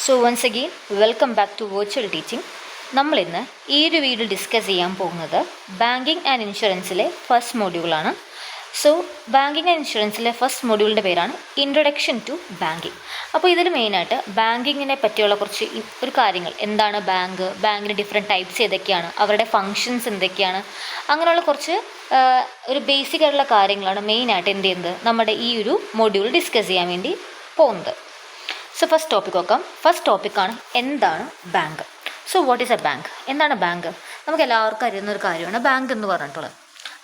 So once again welcome back to virtual teaching. നമ്മളിന്ന് ഈ ഒരു വീഡിയോ ഡിസ്കസ് ചെയ്യാൻ പോകുന്നത് ബാങ്കിങ് ആൻഡ് ഇൻഷുറൻസിലെ ഫസ്റ്റ് മൊഡ്യൂളാണ്. സോ ബാങ്കിങ് ആൻഡ് ഇൻഷുറൻസിലെ ഫസ്റ്റ് മൊഡ്യൂളിൻ്റെ പേരാണ് ഇൻട്രൊഡക്ഷൻ ടു ബാങ്കിങ്. അപ്പോൾ ഇതിൽ മെയിനായിട്ട് ബാങ്കിങ്ങിനെ പറ്റിയുള്ള കുറച്ച് ഒരു കാര്യങ്ങൾ, എന്താണ് ബാങ്ക്, ബാങ്കിൻ്റെ ഡിഫറെൻറ്റ് ടൈപ്സ് ഏതൊക്കെയാണ്, അവരുടെ ഫങ്ഷൻസ് എന്തൊക്കെയാണ്, അങ്ങനെയുള്ള കുറച്ച് ഒരു ബേസിക് ആയിട്ടുള്ള കാര്യങ്ങളാണ് മെയിനായിട്ട് എന്ത് ചെയ്യുന്നത് നമ്മുടെ ഈ ഒരു മൊഡ്യൂൾ ഡിസ്കസ് ചെയ്യാൻ വേണ്ടി പോകുന്നത്. സോ ഫസ്റ്റ് ടോപ്പിക് നോക്കാം. ഫസ്റ്റ് ടോപ്പിക്കാണ് എന്താണ് bank. So what is A bank? എന്താണ് ബാങ്ക്? നമുക്ക് എല്ലാവർക്കും അറിയുന്ന ഒരു കാര്യമാണ് ബാങ്ക് എന്ന് പറഞ്ഞിട്ടുള്ളത്.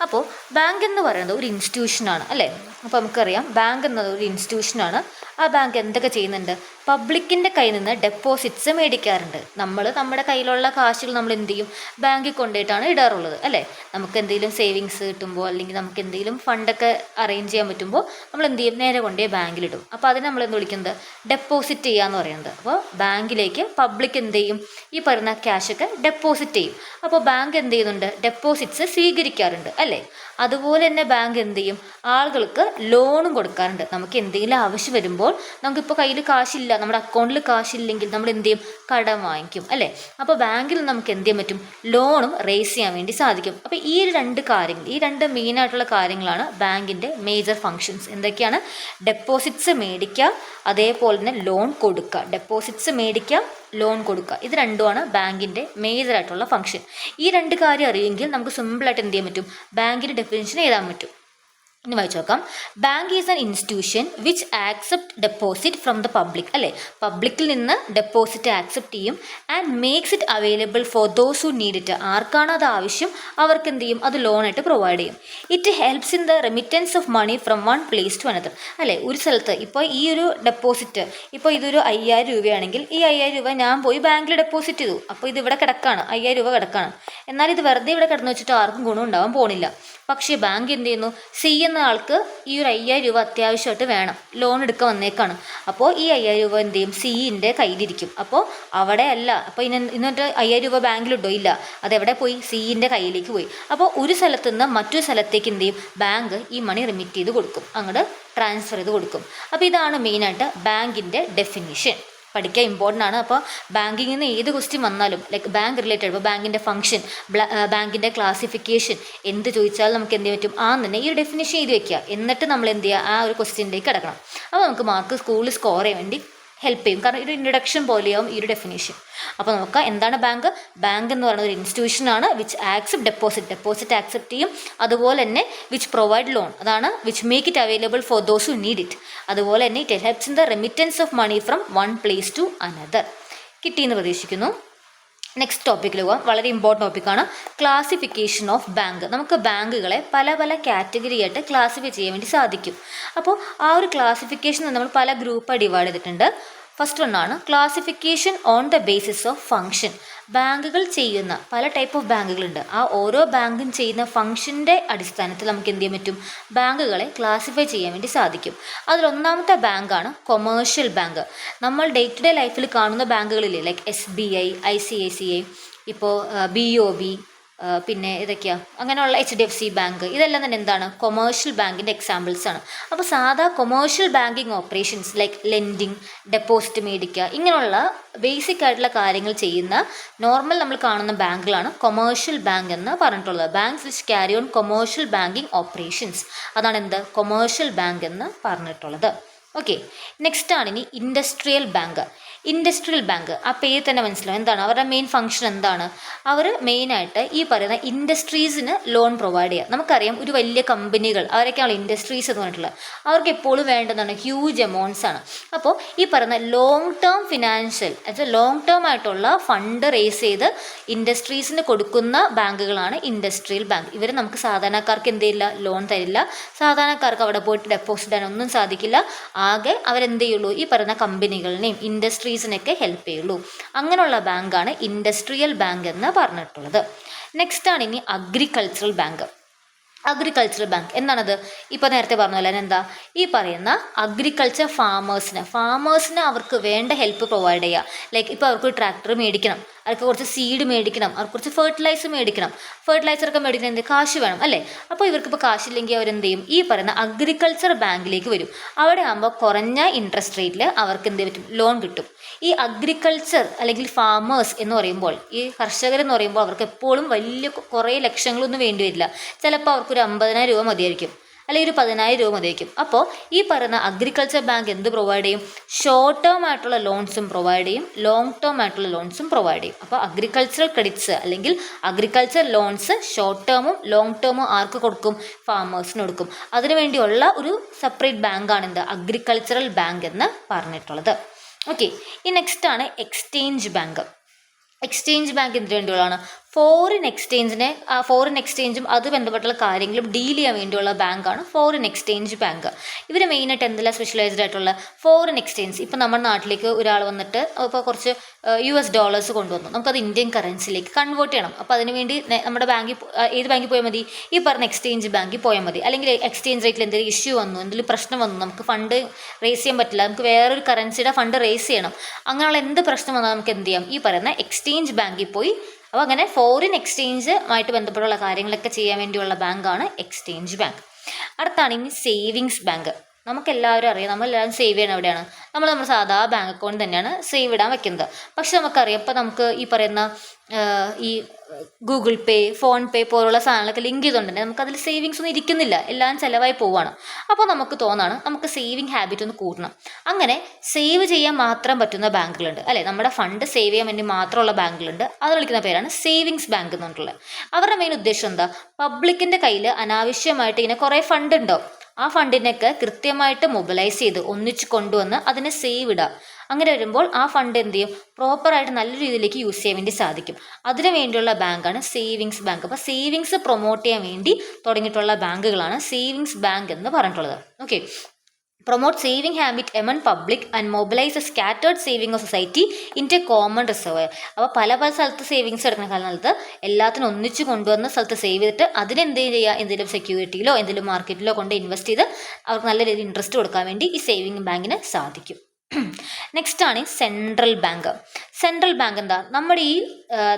അപ്പോൾ ബാങ്ക് എന്ന് പറയുന്നത് ഒരു ഇൻസ്റ്റിറ്റ്യൂഷനാണ് അല്ലേ. അപ്പോൾ നമുക്കറിയാം ബാങ്ക് എന്നത് ഒരു ഇൻസ്റ്റിറ്റ്യൂഷനാണ്. ആ ബാങ്ക് എന്തൊക്കെ ചെയ്യുന്നുണ്ട്? പബ്ലിക്കിൻ്റെ കയ്യിൽ നിന്ന് ഡെപ്പോസിറ്റ്സ് മേടിക്കാറുണ്ട്. നമ്മൾ നമ്മുടെ കയ്യിലുള്ള കാശുകൾ നമ്മൾ എന്ത് ചെയ്യും? ബാങ്കിൽ കൊണ്ടുപോയിട്ടാണ് ഇടാറുള്ളത് അല്ലേ. നമുക്ക് എന്തെങ്കിലും സേവിങ്സ് കിട്ടുമ്പോൾ അല്ലെങ്കിൽ നമുക്ക് എന്തെങ്കിലും ഫണ്ടൊക്കെ അറേഞ്ച് ചെയ്യാൻ പറ്റുമ്പോൾ നമ്മൾ എന്ത് ചെയ്യും? നേരെ കൊണ്ടുപോയി ബാങ്കിലിടും. അപ്പോൾ അതിന് നമ്മൾ എന്ത് വിളിക്കുന്നത്? ഡെപ്പോസിറ്റ് ചെയ്യുക എന്ന് പറയുന്നത്. അപ്പോൾ ബാങ്കിലേക്ക് പബ്ലിക് എന്ത് ചെയ്യും? ഈ പറയുന്ന ക്യാഷൊക്കെ ഡെപ്പോസിറ്റ് ചെയ്യും. അപ്പോൾ ബാങ്ക് എന്ത് ചെയ്യുന്നുണ്ട്? ഡെപ്പോസിറ്റ്സ് സ്വീകരിക്കാറുണ്ട് അല്ലേ. അതുപോലെ തന്നെ ബാങ്ക് എന്ത് ചെയ്യും? ആളുകൾക്ക് ലോണും കൊടുക്കാറുണ്ട്. നമുക്ക് എന്തെങ്കിലും ആവശ്യം വരുമ്പോൾ നമുക്കിപ്പോൾ കയ്യിൽ കാശില്ല, നമ്മുടെ അക്കൗണ്ടിൽ കാശില്ലെങ്കിൽ നമ്മൾ എന്ത് ചെയ്യും? കടം വാങ്ങിക്കും അല്ലേ. അപ്പോൾ ബാങ്കിൽ നമുക്ക് എന്ത് ചെയ്യാൻ പറ്റും? ലോണും റേസ് ചെയ്യാൻ വേണ്ടി സാധിക്കും. അപ്പോൾ ഈ രണ്ട് കാര്യങ്ങൾ, ഈ രണ്ട് മെയിനായിട്ടുള്ള കാര്യങ്ങളാണ് ബാങ്കിൻ്റെ മേജർ ഫങ്ഷൻസ്. എന്തൊക്കെയാണ്? ഡെപ്പോസിറ്റ്സ് മേടിക്കുക, അതേപോലെ തന്നെ ലോൺ കൊടുക്കുക. ഡെപ്പോസിറ്റ്സ് മേടിക്കുക, ലോൺ കൊടുക്കുക, ഇത് രണ്ടുമാണ് ബാങ്കിൻ്റെ മേജറായിട്ടുള്ള ഫംഗ്ഷൻ. ഈ രണ്ട് കാര്യം അറിയുമെങ്കിൽ നമുക്ക് സിമ്പിളായിട്ട് എന്ത് ചെയ്യാൻ പറ്റും? ബാങ്കിൻ്റെ ഡെഫിനിഷൻ എഴുതാൻ പറ്റും. ഇനി വായിച്ചു നോക്കാം. Bank is an institution which accept deposit from the public അല്ലേ. പബ്ലിക്കിൽ നിന്ന് ഡെപ്പോസിറ്റ് ആക്സെപ്റ്റ് ചെയ്യും and makes it available for those who need it. ആർക്കാണ് അത് ആവശ്യം അവർക്ക് എന്ത് ചെയ്യും? അത് ലോണായിട്ട് പ്രൊവൈഡ് ചെയ്യും. It helps in the remittance of money from one place to another അല്ലേ. ഒരു സ്ഥലത്ത് ഇപ്പോൾ ഈ ഒരു ഡെപ്പോസിറ്റ്, ഇപ്പോൾ ഇതൊരു 5000 രൂപയാണെങ്കിൽ ഈ 5000 രൂപ ഞാൻ പോയി ബാങ്കിൽ ഡെപ്പോസിറ്റ് ചെയ്തു. അപ്പോൾ ഇത് ഇവിടെ കിടക്കാണ്, 5000 രൂപ കിടക്കാണ്. എന്നാൽ ഇത് വെറുതെ ഇവിടെ കിടന്നു വെച്ചിട്ട് ആർക്കും ഗുണം ഉണ്ടാവാൻ പോണില്ല. പക്ഷേ ബാങ്ക് എന്ത് ചെയ്യുന്നു? സി എന്ന ആൾക്ക് ഈ ഒരു 5000 രൂപ അത്യാവശ്യമായിട്ട് വേണം, ലോൺ എടുക്കാൻ വന്നേക്കാണ്. അപ്പോൾ ഈ 5000 രൂപ എന്ത് ചെയ്യും? സിഇൻ്റെ കയ്യിലിരിക്കും. അപ്പോൾ അവിടെ അല്ല, അപ്പോൾ ഇന്നിട്ട് 5000 രൂപ ബാങ്കിലിട്ടോ? ഇല്ല, അതെവിടെ പോയി? സിഇൻ്റെ കയ്യിലേക്ക് പോയി. അപ്പോൾ ഒരു സ്ഥലത്ത് നിന്ന് മറ്റൊരു സ്ഥലത്തേക്ക് എന്ത് ചെയ്യും? ബാങ്ക് ഈ മണി റിമിറ്റ് ചെയ്ത് കൊടുക്കും, അങ്ങോട്ട് ട്രാൻസ്ഫർ ചെയ്ത് കൊടുക്കും. അപ്പോൾ ഇതാണ് മെയിനായിട്ട് ബാങ്കിൻ്റെ ഡെഫിനിഷൻ. പഠിക്കാൻ ഇമ്പോർട്ടൻ്റ് ആണ്. അപ്പോൾ ബാങ്കിങ്ങിൽ നിന്ന് ഏത് ക്വസ്റ്റ്യൻ വന്നാലും ലൈക്ക് ബാങ്ക് റിലേറ്റഡ്, ഇപ്പോൾ ബാങ്കിൻ്റെ ഫംഗ്ഷൻ, ബാങ്കിൻ്റെ ക്ലാസിഫിക്കേഷൻ എന്ത് ചോദിച്ചാലും നമുക്ക് എന്ത് ചെയ്യാൻ പറ്റും? തന്നെ ഈ ഒരു ഡെഫിനിഷൻ എഴുതി വയ്ക്കുക. എന്നിട്ട് നമ്മൾ എന്ത് ചെയ്യുക? ആ ഒരു ക്വസ്റ്റ്യനിലേക്ക് കിടക്കണം. അപ്പോൾ നമുക്ക് മാർക്ക് സ്കൂളിൽ സ്കോർ ചെയ്യാൻ വേണ്ടി ഹെൽപ്പ് ചെയ്യും. കാരണം ഒരു ഇൻട്രൊഡക്ഷൻ പോലെയാവും ഈ ഒരു ഡെഫിനിഷൻ. അപ്പോൾ നോക്കാം എന്താണ് ബാങ്ക്. ബാങ്ക് എന്ന് പറയുന്നത് ഒരു ഇൻസ്റ്റിറ്റ്യൂഷനാണ് വിച്ച് ആക്സെപ്റ്റ് ഡെപ്പോസിറ്റ് ആക്സെപ്റ്റ് ചെയ്യും. അതുപോലെ തന്നെ വിച്ച് പ്രൊവൈഡ് ലോൺ, അതാണ് which make it available for those who need it. അതുപോലെ തന്നെ it helps in the remittance of money from one place to another. കിട്ടിയെന്ന് പ്രതീക്ഷിക്കുന്നു. നെക്സ്റ്റ് ടോപ്പിക്കിൽ പോകാം. വളരെ ഇമ്പോർട്ടൻ്റ് ടോപ്പിക്കാണ് ക്ലാസിഫിക്കേഷൻ ഓഫ് ബാങ്ക്. നമുക്ക് ബാങ്കുകളെ പല പല കാറ്റഗറി ആയിട്ട് ക്ലാസിഫൈ ചെയ്യാൻ വേണ്ടി സാധിക്കും. അപ്പോൾ ആ ഒരു ക്ലാസിഫിക്കേഷൻ നമ്മൾ പല ഗ്രൂപ്പായി ഡിവൈഡ് ചെയ്തിട്ടുണ്ട്. ഫസ്റ്റ് ഒന്നാണ് classification on the basis of function. ബാങ്കുകൾ ചെയ്യുന്ന പല ടൈപ്പ് ഓഫ് ബാങ്കുകളുണ്ട്. ആ ഓരോ ബാങ്കും ചെയ്യുന്ന ഫങ്ഷൻ്റെ അടിസ്ഥാനത്തിൽ നമുക്ക് എന്ത് ചെയ്യാൻ പറ്റും? ബാങ്കുകളെ ക്ലാസിഫൈ ചെയ്യാൻ വേണ്ടി സാധിക്കും. അതിലൊന്നാമത്തെ ബാങ്കാണ് കൊമേഴ്ഷ്യൽ ബാങ്ക്. നമ്മൾ ഡേ ടു ഡേ ലൈഫിൽ കാണുന്ന ബാങ്കുകളില്ലേ, ലൈക്ക് SBI, ICICI, ഇപ്പോൾ BOB, പിന്നെ ഇതൊക്കെയാണ് അങ്ങനെയുള്ള HDFC ബാങ്ക്, ഇതെല്ലാം തന്നെ എന്താണ്? കൊമേഴ്ഷ്യൽ ബാങ്കിൻ്റെ എക്സാമ്പിൾസ് ആണ്. അപ്പോൾ സാധാ commercial banking operations like lending, deposit മേടിക്കുക, ഇങ്ങനെയുള്ള ബേസിക് ആയിട്ടുള്ള കാര്യങ്ങൾ ചെയ്യുന്ന നോർമൽ നമ്മൾ കാണുന്ന ബാങ്കുകളാണ് കൊമേഴ്ഷ്യൽ ബാങ്ക് എന്ന് പറഞ്ഞിട്ടുള്ളത്. Banks which carry on commercial banking operations, അതാണ് എന്ത്? കൊമേഴ്ഷ്യൽ ബാങ്ക് എന്ന് പറഞ്ഞിട്ടുള്ളത്. ഓക്കെ, നെക്സ്റ്റ് ആണ് ഇനി ഇൻഡസ്ട്രിയൽ ബാങ്ക്. ഇൻഡസ്ട്രിയൽ ബാങ്ക്, ആ പേര് തന്നെ മനസ്സിലാവും എന്താണ് അവരുടെ മെയിൻ ഫംഗ്ഷൻ എന്താണ്. അവർ മെയിനായിട്ട് ഈ പറയുന്ന ഇൻഡസ്ട്രീസിന് ലോൺ പ്രൊവൈഡ് ചെയ്യുക. നമുക്കറിയാം ഒരു വലിയ കമ്പനികൾ, അവരൊക്കെയാണ് ഇൻഡസ്ട്രീസ് എന്ന് പറഞ്ഞിട്ടുള്ളത്. അവർക്ക് എപ്പോഴും വേണ്ടതാണ് ഹ്യൂജ് എമൗണ്ട്സ് ആണ്. അപ്പോൾ ഈ പറയുന്ന long term financial long term ആയിട്ടുള്ള ഫണ്ട് റേസ് ചെയ്ത് ഇൻഡസ്ട്രീസിന് കൊടുക്കുന്ന ബാങ്കുകളാണ് ഇൻഡസ്ട്രിയൽ ബാങ്ക്. ഇവർ നമുക്ക് സാധാരണക്കാർക്ക് എന്ത് ചെയ്യില്ല? ലോൺ തരില്ല. സാധാരണക്കാർക്ക് അവിടെ പോയിട്ട് ഡെപ്പോസിറ്റ് ചെയ്യാനൊന്നും സാധിക്കില്ല. ആകെ അവരെന്ത് ചെയ്യുള്ളൂ? ഈ പറയുന്ന കമ്പനികളിനെയും ഇൻഡസ്ട്രീസിനൊക്കെ ഹെൽപ്പ് ചെയ്യുള്ളൂ. അങ്ങനെയുള്ള ബാങ്കാണ് ഇൻഡസ്ട്രിയൽ ബാങ്ക് എന്ന് പറഞ്ഞിട്ടുള്ളത്. നെക്സ്റ്റ് ആണ് ഇനി അഗ്രികൾച്ചറൽ ബാങ്ക്. അഗ്രികൾച്ചറൽ ബാങ്ക് എന്താണത്? ഇപ്പോൾ നേരത്തെ പറഞ്ഞ പോലെ എന്താ? ഈ പറയുന്ന അഗ്രികൾച്ചർ ഫാമേഴ്സിന് അവർക്ക് വേണ്ട ഹെൽപ്പ് പ്രൊവൈഡ് ചെയ്യുക. ലൈക്ക് ഇപ്പോൾ അവർക്ക് ട്രാക്ടർ മേടിക്കണം അവർക്ക് കുറച്ച് സീഡ് മേടിക്കണം, അവർക്ക് കുറച്ച് ഫെർട്ടിലൈസറൊക്കെ മേടിക്കണം, എന്ത് കാശ് വേണം അല്ലേ. അപ്പോൾ ഇവർക്കിപ്പോൾ കാശില്ലെങ്കിൽ അവരെന്ത് ചെയ്യും, ഈ പറയുന്ന അഗ്രികൾച്ചർ ബാങ്കിലേക്ക് വരും. അവിടെ ആകുമ്പോൾ കുറഞ്ഞ ഇൻട്രസ്റ്റ് റേറ്റിൽ അവർക്ക് എന്ത് പറ്റും, ലോൺ കിട്ടും. ഈ അഗ്രികൾച്ചർ അല്ലെങ്കിൽ ഫാമേഴ്സ് എന്ന് പറയുമ്പോൾ, ഈ കർഷകരെന്ന് പറയുമ്പോൾ അവർക്ക് എപ്പോഴും വലിയ കുറേ ലക്ഷങ്ങളൊന്നും വേണ്ടി വരില്ല. ചിലപ്പോൾ അവർക്കൊരു 50,000 രൂപ മതിയായിരിക്കും, അല്ലെങ്കിൽ ഒരു 10,000 രൂപ മതിയായിരിക്കും. അപ്പോൾ ഈ പറയുന്ന അഗ്രികൾച്ചർ ബാങ്ക് എന്ത് പ്രൊവൈഡ് ചെയ്യും, ഷോർട്ട് ടേം ആയിട്ടുള്ള ലോൺസും പ്രൊവൈഡ് ചെയ്യും, ലോങ് ടേം ആയിട്ടുള്ള ലോൺസും പ്രൊവൈഡ് ചെയ്യും. അപ്പോൾ അഗ്രികൾച്ചറൽ ക്രെഡിറ്റ്സ് അല്ലെങ്കിൽ അഗ്രികൾച്ചർ ലോൺസ് ഷോർട്ട് ടേമും ലോങ് ടേമും ആർക്ക് കൊടുക്കും, ഫാമേഴ്സിന് കൊടുക്കും. അതിനുവേണ്ടിയുള്ള ഒരു സെപ്പറേറ്റ് ബാങ്കാണ് എന്ത്, അഗ്രികൾച്ചറൽ ബാങ്ക് എന്ന് പറഞ്ഞിട്ടുള്ളത്. ഓക്കെ, ഈ നെക്സ്റ്റ് ആണ് എക്സ്ചേഞ്ച് ബാങ്ക്. എക്സ്ചേഞ്ച് ബാങ്ക് എന്തിനു വേണ്ടിയുള്ളതാണ്, ഫോറിൻ എക്സ്ചേഞ്ചും അത് ബന്ധപ്പെട്ടുള്ള കാര്യങ്ങളും ഡീൽ ചെയ്യാൻ വേണ്ടിയുള്ള ബാങ്കാണ് ഫോറിൻ എക്സ്ചേഞ്ച് ബാങ്ക്. ഇവർ മെയിനായിട്ട് എന്തെല്ലാം സ്പെഷ്യലൈസ്ഡ് ആയിട്ടുള്ള ഫോറിൻ എക്സ്ചേഞ്ച്, ഇപ്പം നമ്മുടെ നാട്ടിലേക്ക് ഒരാൾ വന്നിട്ട് ഇപ്പോൾ കുറച്ച് $US കൊണ്ടുവന്നു, നമുക്കത് ഇന്ത്യൻ കറൻസിയിലേക്ക് കൺവേർട്ട് ചെയ്യണം. അപ്പോൾ അതിനുവേണ്ടി നമ്മുടെ ബാങ്കിൽ, ഏത് ബാങ്കിൽ പോയാൽ മതി, ഈ പറഞ്ഞ എക്സ്ചേഞ്ച് ബാങ്കിൽ പോയാൽ മതി. അല്ലെങ്കിൽ എക്സ്ചേഞ്ച് റേറ്റിൽ എന്തെങ്കിലും ഇഷ്യൂ വന്നു, എന്തെങ്കിലും പ്രശ്നം വന്നു, നമുക്ക് ഫണ്ട് റേസ് ചെയ്യാൻ പറ്റില്ല, നമുക്ക് വേറൊരു കറൻസിയുടെ ഫണ്ട് റേസ് ചെയ്യണം, അങ്ങനെയുള്ള എന്ത് പ്രശ്നം വന്നാൽ നമുക്ക് എന്ത് ചെയ്യാം, ഈ പറയുന്ന എക്സ്ചേഞ്ച് ബാങ്കിൽ പോയി. അപ്പോൾ അങ്ങനെ ഫോറിൻ എക്സ്ചേഞ്ചുമായിട്ട് ബന്ധപ്പെട്ടുള്ള കാര്യങ്ങളൊക്കെ ചെയ്യാൻ വേണ്ടിയുള്ള ബാങ്കാണ് എക്സ്ചേഞ്ച് ബാങ്ക്. അടുത്താണ് ഇനി സേവിങ്സ് ബാങ്ക്. നമുക്കെല്ലാവരും അറിയാം, നമ്മളെല്ലാവരും സേവ് ചെയ്യണം എവിടെയാണ്, നമ്മുടെ സാധാ ബാങ്ക് അക്കൗണ്ട് തന്നെയാണ് സേവ് ഇടാൻ വെക്കുന്നത്. പക്ഷെ നമുക്കറിയാം, ഇപ്പോൾ നമുക്ക് ഈ പറയുന്ന ഈ ഗൂഗിൾ പേ, ഫോൺ പേ പോലുള്ള സാധനങ്ങളൊക്കെ ലിങ്ക് ചെയ്തുകൊണ്ടുതന്നെ നമുക്കതിൽ സേവിങ്സ് ഒന്നും ഇരിക്കുന്നില്ല, എല്ലാം ചിലവായി പോവുകയാണ്. അപ്പോൾ നമുക്ക് തോന്നാണ് നമുക്ക് സേവിങ് ഹാബിറ്റ് ഒന്ന് കൂട്ടണം. അങ്ങനെ സേവ് ചെയ്യാൻ മാത്രം പറ്റുന്ന ബാങ്കുകളുണ്ട് അല്ലേ, നമ്മുടെ ഫണ്ട് സേവ് ചെയ്യാൻ വേണ്ടി മാത്രമുള്ള ബാങ്കുകളുണ്ട്. അത് വിളിക്കുന്ന പേരാണ് സേവിങ്സ് ബാങ്ക് എന്നുള്ളത്. അവരുടെ മെയിൻ ഉദ്ദേശം എന്താ, പബ്ലിക്കിൻ്റെ കയ്യിൽ അനാവശ്യമായിട്ട് ഇങ്ങനെ കുറേ ഫണ്ട് ഉണ്ടാവും, ആ ഫണ്ടിനൊക്കെ കൃത്യമായിട്ട് മൊബിലൈസ് ചെയ്ത് ഒന്നിച്ച് കൊണ്ടുവന്ന് അതിനെ സേവ് ഇടുക. അങ്ങനെ വരുമ്പോൾ ആ ഫണ്ട് എന്ത് ചെയ്യും, പ്രോപ്പറായിട്ട് നല്ല രീതിയിലേക്ക് യൂസ് ചെയ്യാൻ വേണ്ടി സാധിക്കും. അതിനു വേണ്ടിയുള്ള ബാങ്കാണ് സേവിങ്സ് ബാങ്ക്. അപ്പോൾ സേവിങ്സ് പ്രൊമോട്ട് ചെയ്യാൻ വേണ്ടി തുടങ്ങിയിട്ടുള്ള ബാങ്കുകളാണ് സേവിങ്സ് ബാങ്ക് എന്ന് പറഞ്ഞിട്ടുള്ളത്. Okay, promote saving habit among public and mobilize a scattered saving of society into a common reservoir. അപ്പോൾ പല സ്ഥലത്ത് സേവിങ്സ് എടുക്കുന്ന കാലത്ത് എല്ലാത്തിനും ഒന്നിച്ച് കൊണ്ടുവന്ന സ്ഥലത്ത് സേവ് ചെയ്തിട്ട് അതിനെന്ത് ചെയ്യുക, എന്തെങ്കിലും സെക്യൂരിറ്റിയിലോ എന്തെങ്കിലും മാർക്കറ്റിലോ കൊണ്ട് ഇൻവെസ്റ്റ് ചെയ്ത് അവർക്ക് നല്ല രീതിയിൽ ഇൻട്രസ്റ്റ് കൊടുക്കാൻ വേണ്ടി ഈ സേവിങ് ബാങ്കിന് സാധിക്കും. നെക്സ്റ്റ് ആണ് സെൻട്രൽ ബാങ്ക്. സെൻട്രൽ ബാങ്ക് എന്താ, നമ്മുടെ ഈ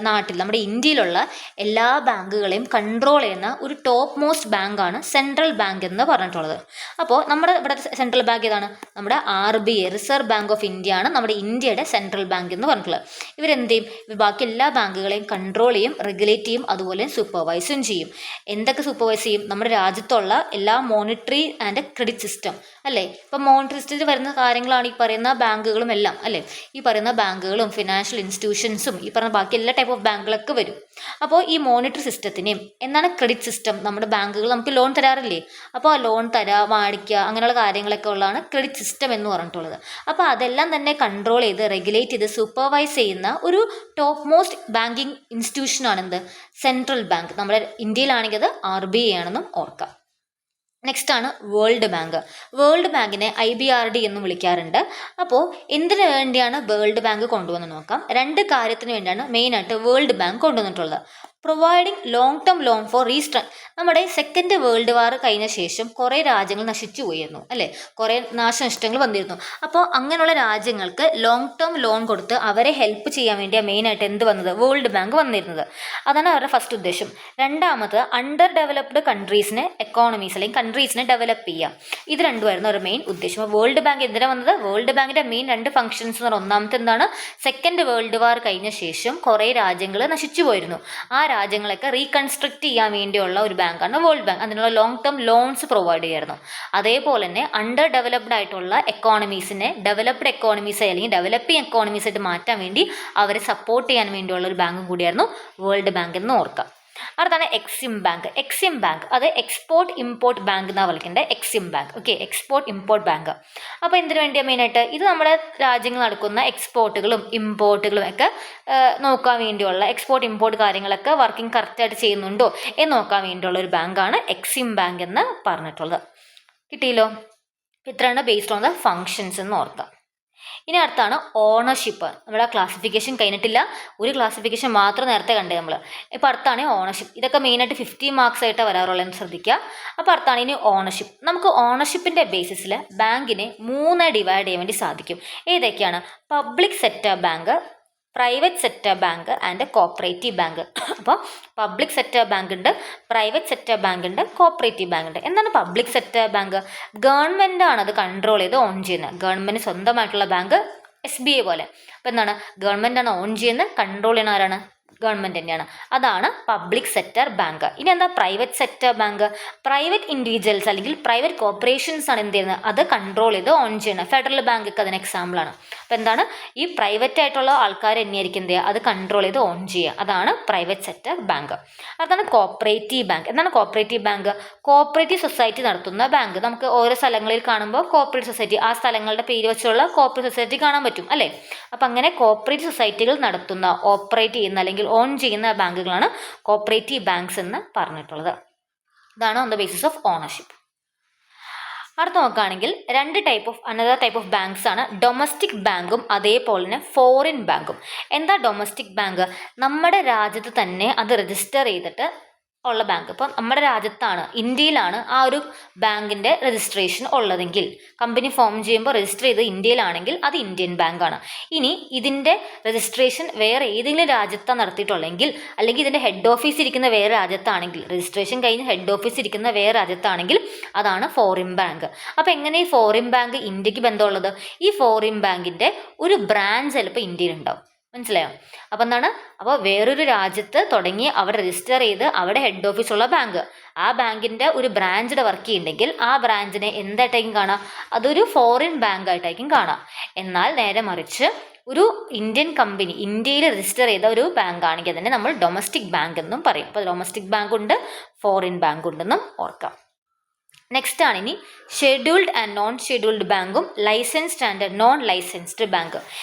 നാട്ടിൽ, നമ്മുടെ ഇന്ത്യയിലുള്ള എല്ലാ ബാങ്കുകളെയും കൺട്രോൾ ചെയ്യുന്ന ഒരു ടോപ്പ് മോസ്റ്റ് ബാങ്കാണ് സെൻട്രൽ ബാങ്ക് എന്ന് പറഞ്ഞിട്ടുള്ളത്. അപ്പോൾ നമ്മുടെ ഇവിടെ സെൻട്രൽ ബാങ്ക് ഏതാണ്, നമ്മുടെ RBI, reserve bank of India ആണ് നമ്മുടെ ഇന്ത്യയുടെ സെൻട്രൽ ബാങ്ക് എന്ന് പറഞ്ഞിട്ടുള്ളത്. ഇവരെന്ത് ചെയ്യും, ബാക്കി എല്ലാ ബാങ്കുകളെയും കൺട്രോൾ ചെയ്യും, റെഗുലേറ്റ് ചെയ്യും, അതുപോലെ സൂപ്പർവൈസും ചെയ്യും. എന്തൊക്കെ സൂപ്പർവൈസ് ചെയ്യും, നമ്മുടെ രാജ്യത്തുള്ള എല്ലാ മോണിറ്ററി ആൻഡ് ക്രെഡിറ്റ് സിസ്റ്റം അല്ലേ. ഇപ്പം മോണിറ്ററി സിസ്റ്റത്തിൽ വരുന്ന കാര്യങ്ങളാണ് ഈ പറയുന്ന ബാങ്കുകളും എല്ലാം അല്ലേ. ഈ പറയുന്ന ബാങ്കുകളും ഫിനാൻഷ്യൽ ഇൻസ്റ്റിറ്റ്യൂഷൻസും ഈ പറഞ്ഞ ബാക്കി എല്ലാ ടൈപ്പ് ഓഫ് ബാങ്കുകളൊക്കെ വരും. അപ്പോൾ ഈ മോണിറ്ററി സിസ്റ്റത്തിനെയും എന്താണ് ക്രെഡിറ്റ് സിസ്റ്റം, നമ്മുടെ ബാങ്കുകൾ നമുക്ക് ലോൺ തരാറില്ലേ, അപ്പോൾ ആ ലോൺ മേടിക്കുക അങ്ങനെയുള്ള കാര്യങ്ങളൊക്കെ ഉള്ളതാണ് ക്രെഡിറ്റ് സിസ്റ്റം എന്ന് പറഞ്ഞിട്ടുള്ളത്. അപ്പോൾ അതെല്ലാം തന്നെ കൺട്രോൾ ചെയ്ത് റെഗുലേറ്റ് ചെയ്ത് സൂപ്പർവൈസ് ചെയ്യുന്ന ഒരു ടോപ്പ് മോസ്റ്റ് ബാങ്കിങ് ഇൻസ്റ്റിറ്റ്യൂഷനാണ് എന്ത്, സെൻട്രൽ ബാങ്ക്. നമ്മുടെ ഇന്ത്യയിലാണെങ്കിൽ അത് RBI ആണെന്നും ഓർക്കാം. നെക്സ്റ്റ് ആണ് വേൾഡ് ബാങ്ക്. വേൾഡ് ബാങ്കിനെ IBRD എന്നും വിളിക്കാറുണ്ട്. അപ്പോൾ എന്തിനു വേണ്ടിയാണ് വേൾഡ് ബാങ്ക് കൊണ്ടുവന്ന് നോക്കാം. 2 കാര്യത്തിന് വേണ്ടിയാണ് മെയിനായിട്ട് വേൾഡ് ബാങ്ക് കൊണ്ടുവന്നിട്ടുള്ളത്. Providing long term loan for നമ്മുടെ സെക്കൻഡ് വേൾഡ് വാർ കഴിഞ്ഞ ശേഷം കുറേ രാജ്യങ്ങൾ നശിച്ചു പോയിരുന്നു അല്ലേ, കുറേ നാശനഷ്ടങ്ങൾ വന്നിരുന്നു. അപ്പോൾ അങ്ങനെയുള്ള രാജ്യങ്ങൾക്ക് ലോങ് ടേം ലോൺ കൊടുത്ത് അവരെ ഹെൽപ്പ് ചെയ്യാൻ വേണ്ടിയാണ് മെയിനായിട്ട് എന്ത് വന്നത്, വേൾഡ് ബാങ്ക് വന്നിരുന്നത്. അതാണ് അവരുടെ ഫസ്റ്റ് ഉദ്ദേശം. രണ്ടാമത് അണ്ടർ ഡെവലപ്ഡ് കൺട്രീസിനെ എക്കോണമീസ് അല്ലെങ്കിൽ കൺട്രീസിനെ ഡെവലപ്പ് ചെയ്യുക. ഇത് രണ്ടുമായിരുന്നു അവരുടെ മെയിൻ ഉദ്ദേശം. വേൾഡ് ബാങ്ക് എന്തിനാണ് വന്നത്, വേൾഡ് ബാങ്കിൻ്റെ മെയിൻ 2 ഫംഗ്ഷൻസ് എന്ന് പറഞ്ഞാൽ ഒന്നാമത്തെ എന്താണ്, സെക്കൻഡ് വേൾഡ് വാർ കഴിഞ്ഞ ശേഷം കുറേ രാജ്യങ്ങൾ നശിച്ചു പോയിരുന്നു, ആ രാജ്യങ്ങളൊക്കെ റീകൺസ്ട്രക്ട് ചെയ്യാൻ വേണ്ടിയുള്ള ഒരു ബാങ്കാണ് വേൾഡ് ബാങ്ക്. അതിനുള്ള ലോങ് ടേം ലോൺസ് പ്രൊവൈഡ് ചെയ്യായിരുന്നു. അതേപോലെ തന്നെ അണ്ടർ ഡെവലപ്ഡ് ആയിട്ടുള്ള എക്കോണമീസിനെ ഡെവലപ്ഡ് എക്കോണമീസ് അല്ലെങ്കിൽ ഡെവലപ്പിംഗ് എക്കോണമീസ് ആയിട്ട് മാറ്റാൻ വേണ്ടി അവരെ സപ്പോർട്ട് ചെയ്യാൻ വേണ്ടിയുള്ള ഒരു ബാങ്കും കൂടിയായിരുന്നു വേൾഡ് ബാങ്ക് എന്ന് ഓർക്കാം. അടുത്താണ് എക്സിം ബാങ്ക്. എക്സിം ബാങ്ക് അത് എക്സ്പോർട്ട് ഇമ്പോർട്ട് ബാങ്ക് എന്നാണ് വിളിക്കേണ്ടത്, Exim bank. Okay, export import bank. അപ്പോൾ എന്തിനു വേണ്ടിയാണ് മെയിനായിട്ട്, ഇത് നമ്മുടെ രാജ്യങ്ങൾ നടക്കുന്ന എക്സ്പോർട്ടുകളും ഇമ്പോർട്ടുകളും ഒക്കെ നോക്കാൻ വേണ്ടിയുള്ള എക്സ്പോർട്ട് ഇമ്പോർട്ട് കാര്യങ്ങളൊക്കെ വർക്കിംഗ് കറക്റ്റായിട്ട് ചെയ്യുന്നുണ്ടോ എന്ന് നോക്കാൻ വേണ്ടിയുള്ള ഒരു ബാങ്കാണ് എക്സിം ബാങ്ക് എന്ന് പറഞ്ഞിട്ടുള്ളത്. കിട്ടിയല്ലോ. ഇത്രയാണ് ബേസ്ഡ് ഓൺ ദ ഫങ്ഷൻസ് എന്ന് ഓർക്കാം. ഇനി അടുത്താണ് ഓണർഷിപ്പ്. നമ്മുടെ ക്ലാസിഫിക്കേഷൻ കഴിഞ്ഞിട്ടില്ല, ഒരു ക്ലാസിഫിക്കേഷൻ മാത്രം നേരത്തെ കണ്ടേ നമ്മൾ. ഇപ്പോൾ അടുത്താണ് ഓണർഷിപ്പ്. ഇതൊക്കെ മെയിനായിട്ട് 50 മാർക്സ് ആയിട്ട് വരാറുള്ളതെന്ന് ശ്രദ്ധിക്കുക. അപ്പോൾ അടുത്താണ് ഇനി ഓണർഷിപ്പ്. നമുക്ക് ഓണർഷിപ്പിൻ്റെ ബേസിസിൽ ബാങ്കിനെ 3 ഡിവൈഡ് ചെയ്യാൻ വേണ്ടി സാധിക്കും. ഏതൊക്കെയാണ്, public sector bank, private sector bank and cooperative bank. അപ്പോൾ പബ്ലിക് സെക്ടർ ബാങ്ക് ഉണ്ട്, പ്രൈവറ്റ് സെക്ടർ ബാങ്ക് ഉണ്ട്, കോപ്പറേറ്റീവ് ബാങ്ക് ഉണ്ട്. എന്താണ് പബ്ലിക് സെക്ടർ ബാങ്ക്? ഗവൺമെൻറ് ആണ് അത് കൺട്രോൾ ചെയ്ത് ഓൺ ചെയ്യുന്നത്. ഗവൺമെൻറ് സ്വന്തമായിട്ടുള്ള ബാങ്ക് SBI പോലെ. അപ്പോൾ എന്താണ്, ഗവൺമെൻറ് ആണ് ഓൺ ചെയ്യുന്നത്, കൺട്രോൾ ചെയ്യുന്ന ആരാണ്? ഗവൺമെൻറ് തന്നെയാണ്. അതാണ് പബ്ലിക് സെക്ടർ ബാങ്ക്. ഇനി എന്താ private sector bank? Private individuals അല്ലെങ്കിൽ പ്രൈവറ്റ് കോർപ്പറേഷൻസ് ആണ് എന്ത് ചെയ്യുന്നത്, അത് കൺട്രോൾ ചെയ്ത് ഓൺ ചെയ്യുന്നത്. ഫെഡറൽ ബാങ്ക് ഒക്കെ അതിന് എക്സാമ്പിളാണ്. അപ്പോൾ എന്താണ്, ഈ പ്രൈവറ്റ് ആയിട്ടുള്ള ആൾക്കാർ തന്നെയായിരിക്കും എന്ത് ചെയ്യുക, അത് കൺട്രോൾ ചെയ്ത് ഓൺ ചെയ്യുക. അതാണ് പ്രൈവറ്റ് സെക്ടർ ബാങ്ക്. അതാണ് കോപ്പറേറ്റീവ് ബാങ്ക്. എന്താണ് കോപ്പറേറ്റീവ് ബാങ്ക്? കോപ്പറേറ്റീവ് സൊസൈറ്റി നടത്തുന്ന ബാങ്ക്. നമുക്ക് ഓരോ സ്ഥലങ്ങളിൽ കാണുമ്പോൾ കോപ്പറേറ്റീവ് സൊസൈറ്റി, ആ സ്ഥലങ്ങളുടെ പേര് വെച്ചുള്ള കോപ്പറേറ്റീവ് സൊസൈറ്റി കാണാൻ പറ്റും അല്ലേ? അപ്പം അങ്ങനെ കോപ്പറേറ്റീവ് സൊസൈറ്റികൾ നടത്തുന്ന, ഓപ്പറേറ്റ് ചെയ്യുന്ന അല്ലെങ്കിൽ ഓൺ ചെയ്യുന്ന ബാങ്കുകളാണ് കോപ്പറേറ്റീവ് ബാങ്ക്സ് എന്ന് പറഞ്ഞിട്ടുള്ളത്. ഇതാണ് on the basis of ownership. അടുത്ത് നോക്കുകയാണെങ്കിൽ അനദർ ടൈപ്പ് ഓഫ് ബാങ്ക്സ് ആണ് ഡൊമസ്റ്റിക് ബാങ്കും അതേപോലെ തന്നെ ഫോറിൻ ബാങ്കും. എന്താ ഡൊമസ്റ്റിക് ബാങ്ക്? നമ്മുടെ രാജ്യത്ത് തന്നെ അത് രജിസ്റ്റർ ചെയ്തിട്ട് ഉള്ള ബാങ്ക്. ഇപ്പം നമ്മുടെ രാജ്യത്താണ്, ഇന്ത്യയിലാണ് ആ ഒരു ബാങ്കിൻ്റെ രജിസ്ട്രേഷൻ ഉള്ളതെങ്കിൽ, കമ്പനി ഫോം ചെയ്യുമ്പോൾ രജിസ്റ്റർ ചെയ്ത് ഇന്ത്യയിലാണെങ്കിൽ അത് ഇന്ത്യൻ ബാങ്കാണ്. ഇനി ഇതിൻ്റെ രജിസ്ട്രേഷൻ വേറെ ഏതെങ്കിലും രാജ്യത്താണ് നടത്തിയിട്ടുള്ളതെങ്കിൽ, അല്ലെങ്കിൽ ഇതിൻ്റെ ഹെഡ് ഓഫീസ് ഇരിക്കുന്ന വേറെ രാജ്യത്താണെങ്കിൽ, രജിസ്ട്രേഷൻ കഴിഞ്ഞ് ഹെഡ് ഓഫീസ് ഇരിക്കുന്ന വേറെ രാജ്യത്താണെങ്കിൽ അതാണ് ഫോറിൻ ബാങ്ക്. അപ്പോൾ എങ്ങനെ ഈ ഫോറിൻ ബാങ്ക് ഇന്ത്യക്ക് ബന്ധമുള്ളത്? ഈ ഫോറിൻ ബാങ്കിൻ്റെ ഒരു ബ്രാഞ്ച് ചിലപ്പോൾ ഇന്ത്യയിലുണ്ടാവും. മനസ്സിലായോ? അപ്പോൾ എന്താണ്, അപ്പോൾ വേറൊരു രാജ്യത്ത് തുടങ്ങി അവിടെ രജിസ്റ്റർ ചെയ്ത് അവിടെ ഹെഡ് ഓഫീസുള്ള ബാങ്ക്, ആ ബാങ്കിൻ്റെ ഒരു ബ്രാഞ്ചിടെ വർക്ക് ചെയ്യുന്നുണ്ടെങ്കിൽ ആ ബ്രാഞ്ചിനെ എന്തായിട്ടായിരിക്കും കാണാം? അതൊരു ഫോറിൻ ബാങ്ക് ആയിട്ടായിരിക്കും കാണാം. എന്നാൽ നേരെ മറിച്ച് ഒരു ഇന്ത്യൻ കമ്പനി ഇന്ത്യയിൽ രജിസ്റ്റർ ചെയ്ത ഒരു ബാങ്ക് ആണെങ്കിൽ തന്നെ നമ്മൾ ഡൊമസ്റ്റിക് ബാങ്ക് എന്നും പറയും. അപ്പോൾ ഡൊമസ്റ്റിക് ബാങ്ക് ഉണ്ട്, ഫോറിൻ ബാങ്ക് ഉണ്ടെന്നും ഓർക്കാം. നെക്സ്റ്റ് ആണ് ഇനി ഷെഡ്യൂൾഡ് ആൻഡ് നോൺ ഷെഡ്യൂൾഡ് ബാങ്കും licensed and non licensed bank.